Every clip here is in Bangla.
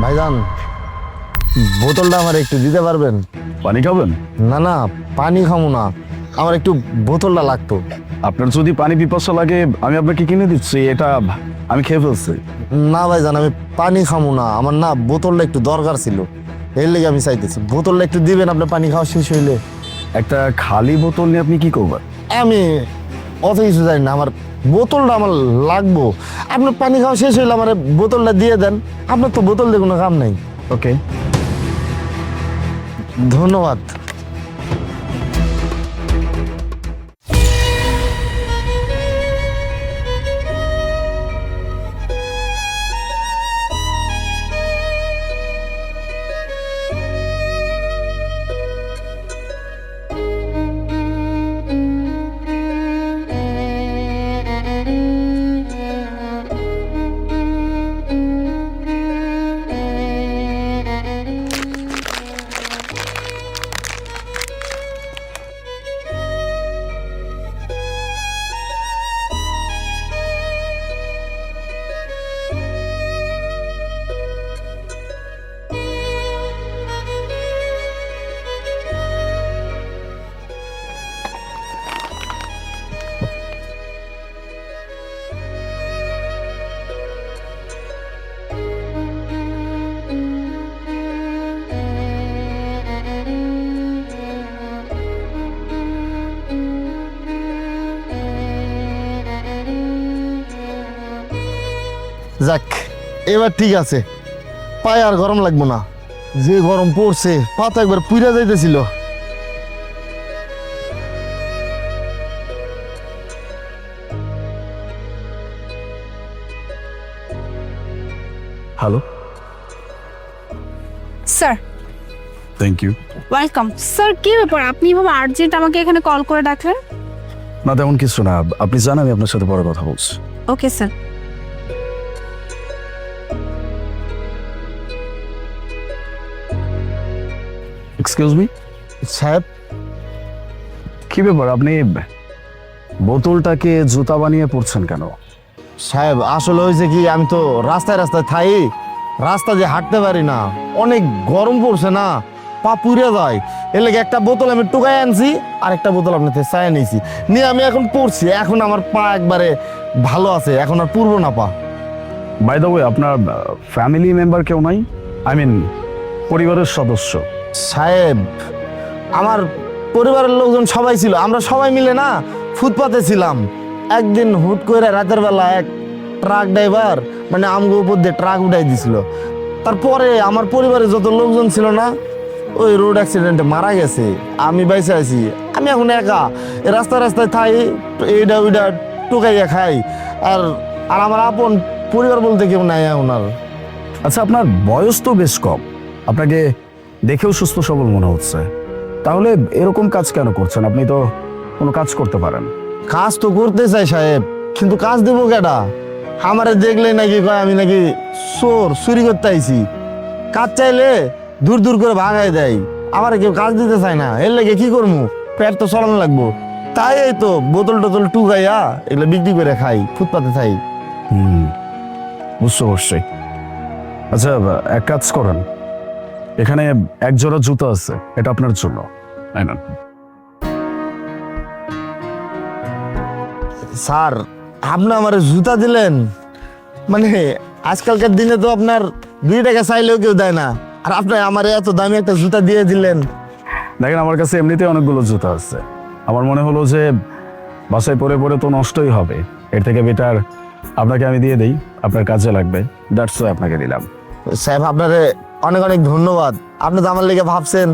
ভাইজান, বোতলটা আমার একটু দিতে পারবেন? পানি খাবেন? না না, পানি খামো না, আমার একটু বোতলটা লাগতো। আপনার যদি পানি পিপাসা লাগে আমি আপনাকে কিনে দিচ্ছি, এটা আমি খেয়ে ফেলছি। না ভাইজান, আমি পানি খামো না, আমার না বোতলটা একটু দরকার ছিল, এর লেগে আমি চাইতেছি বোতলটা একটু দিবেন আপনার পানি খাওয়া শেষ হইলে। একটা খালি বোতল নিয়ে আপনি কি করবেন? আমি অত কিছু জানি না, আমার বোতলটা আমার লাগবো। আপনার পানি খাওয়া শেষ হইলে আমার বোতলটা দিয়ে দেন, আপনার তো বোতল দিয়ে কোনো কাম নাই। ওকে। ধন্যবাদ। যাক, এবার ঠিক আছে, পায়ে আর গরম লাগবো না। যে গরম পড়ছে, পা তো একবার পুইরা যাইতেছিল। Hello. Sir, thank you. Welcome. Sir, কি ব্যাপার, আপনি এভাবে আর্জেন্ট আমাকে এখানে কল করে ডাকলেন? না তেমন কিছু না, আপনি জানেন আমি আপনার সাথে পরে কথা বলছি। Okay sir. এক্সকিউজ মি সাহেব, কি ব্যাপার, আপনি বোতলটাকে জুতা বানিয়ে পড়ছেন কেন? সাহেব আসলে হয়েছে কি, আমি তো রাস্তায় রাস্তায় থাই, রাস্তা দিয়ে হাঁটতে পারি না, অনেক গরম পড়ছে না, পা পুড়ে যায়। এর লেগে একটা বোতল আমি টুকাই আনছি, আর একটা বোতল আপনাকে চাই নিয়েছি, নিয়ে আমি এখন পড়ছি। এখন আমার পা একবারে ভালো আছে, এখন আর পুরবো না পা। বাই দ্য ওয়ে, আপনার ফ্যামিলি মেম্বার কেউ নাই? আই মিন পরিবারের সদস্য? সাহেব, আমার পরিবারের লোকজন সবাই ছিল, আমরা সবাই মিলে না ফুটপাতে ছিলাম। একদিন হুট করে রাতের বেলা এক ট্রাক ড্রাইভার মানে আমগো উপর দিয়ে ট্রাক উঠাই দিছিল। তারপরে আমার পরিবারের যত লোকজন ছিল না, ওই রোড অ্যাক্সিডেন্টে মারা গেছে। আমি বাইসে আছি, আমি এখন একা এই রাস্তায় রাস্তায় থাই, এইটা ওইটা টুকাইয়া খাই। আর আর আমার আপন পরিবার বলতে কেউ নাই এখন আর। আচ্ছা, আপনার বয়স তো বেশ কম, আপনাকে দেখেও সুস্থ সবল মনে হচ্ছে, তাহলে এরকম কাজ কেন করছেন? আপনি তো কোনো কাজ করতে পারেন। কাজ তো করতে চাই সাহেব, কিন্তু কাজ দেবো কেডা? আমারে দেখলে নাকি কয় আমি নাকি চুরি করতে আইছি। কাজ চাইলে দূর দূর করে ভাগাই দেয়, আমার কেউ কাজ দিতে চায় না। এর লেগে কি করবো, পেট তো চলানো লাগবো। তাই এই তো বোতল টোতল টুকাইয়া এগুলো বিক্রি করে খাই, ফুটপাতে খাই। বুঝতে পারছি। আচ্ছা, এক কাজ করেন, এখানে এক জোড়া জুতো আছে, এটা আপনার জন্য। না স্যার, আপনি আমার জুতা দিলেন, মানে আজকালকার দিনে তো আপনার 2 টাকা চাইলেও কেউ দেয় না, আর আপনি আমার এত দামি একটা জুতা দিয়ে দিলেন। দেখেন, আমার কাছে এমনিতে অনেকগুলো জুতো আছে, আমার মনে হলো যে বাসায় পরে পরে তো নষ্টই হবে, এর থেকে বেটার আপনাকে আমি দিয়ে দিই, আপনার কাজে লাগবে, দ্যাটস ওয়াই আপনাকে দিলাম। সাহেব, আপনারে অনেক অনেক ধন্যবাদ। আপনি তো আমার লেগে ভাবছেন,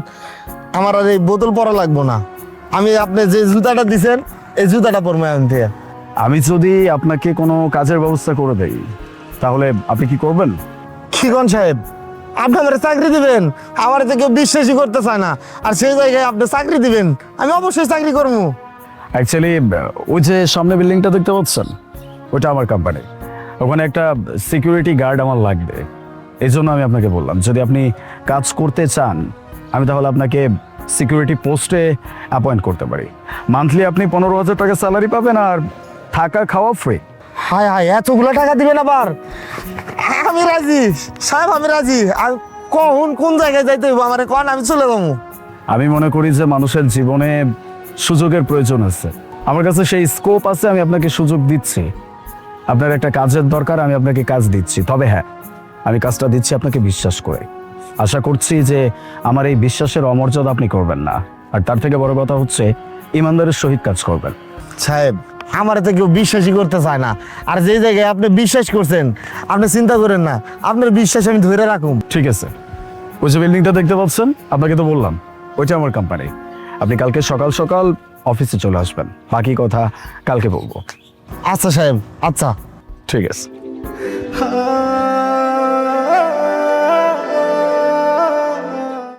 আমার আর এই বোতল পরা লাগবো না, আমি আপনি যে জুতাটা দিছেন এই জুতাটা পরবো এখন থেকে। আমি যদি আপনাকে কোনো কাজের ব্যবস্থা করে দেই তাহলে আপনি কি করবেন? কি কোন সাহেব, আপনি আমার চাকরি দিবেন? আমার তো কেউ বিশ্বাসই করতে চায় না, আর সেই জায়গায় আপনি চাকরি দিবেন, আমি অবশ্যই চাকরি করবো। অ্যাকচুয়ালি ওই যে সামনে বিল্ডিংটা দেখতে পাচ্ছেন, ওটা আমার কোম্পানি, ওখানে একটা সিকিউরিটি গার্ড আমার লাগবে, এই জন্য আমি আপনাকে বললাম যদি আপনি কাজ করতে চান আমি তাহলে আপনাকে সিকিউরিটি পোস্টে অ্যাপয়েন্ট করতে পারি। মান্থলি আপনি 15,000 টাকা স্যালারি পাবেন আর থাকা খাওয়া ফ্রি। হায় হায়, এতগুলো টাকা দিবেন আবার? আমি রাজি সাহেব, আমি রাজি। আর কখন কোন জায়গায় যাইতে হইব আমার কন, আমি চলে যাবো। আমি মনে করি যে মানুষের জীবনে সুযোগের প্রয়োজন আছে। আমার কাছে সেই স্কোপ আছে, আমি আপনাকে সুযোগ দিচ্ছি। আপনার একটা কাজের দরকার, আমি আপনাকে কাজ দিচ্ছি। তবে হ্যাঁ, আমি কাজটা দিচ্ছি আপনাকে বিশ্বাস করে। আশা করছি যে আমার এই বিশ্বাসের অমর্যাদা আপনি করবেন না। আর তার থেকে বড় কথা হচ্ছে ইমানদারের সহিত কাজ করবেন। সাহেব, আমার তো কেউ বিশ্বাসই করতে চায় না। আর যে জায়গায় আপনি বিশ্বাস করছেন, আপনি চিন্তা করেন না, আপনার বিশ্বাস আমি ধরে রাখুন। ঠিক আছে, ওই যে বিল্ডিংটা দেখতে পাচ্ছেন, আপনাকে তো বললাম ওইটা আমার কোম্পানি। আপনি কালকে সকাল সকাল অফিসে চলে আসবেন, বাকি কথা কালকে বলবো। আচ্ছা সাহেব, আচ্ছা। ঠিক আছে।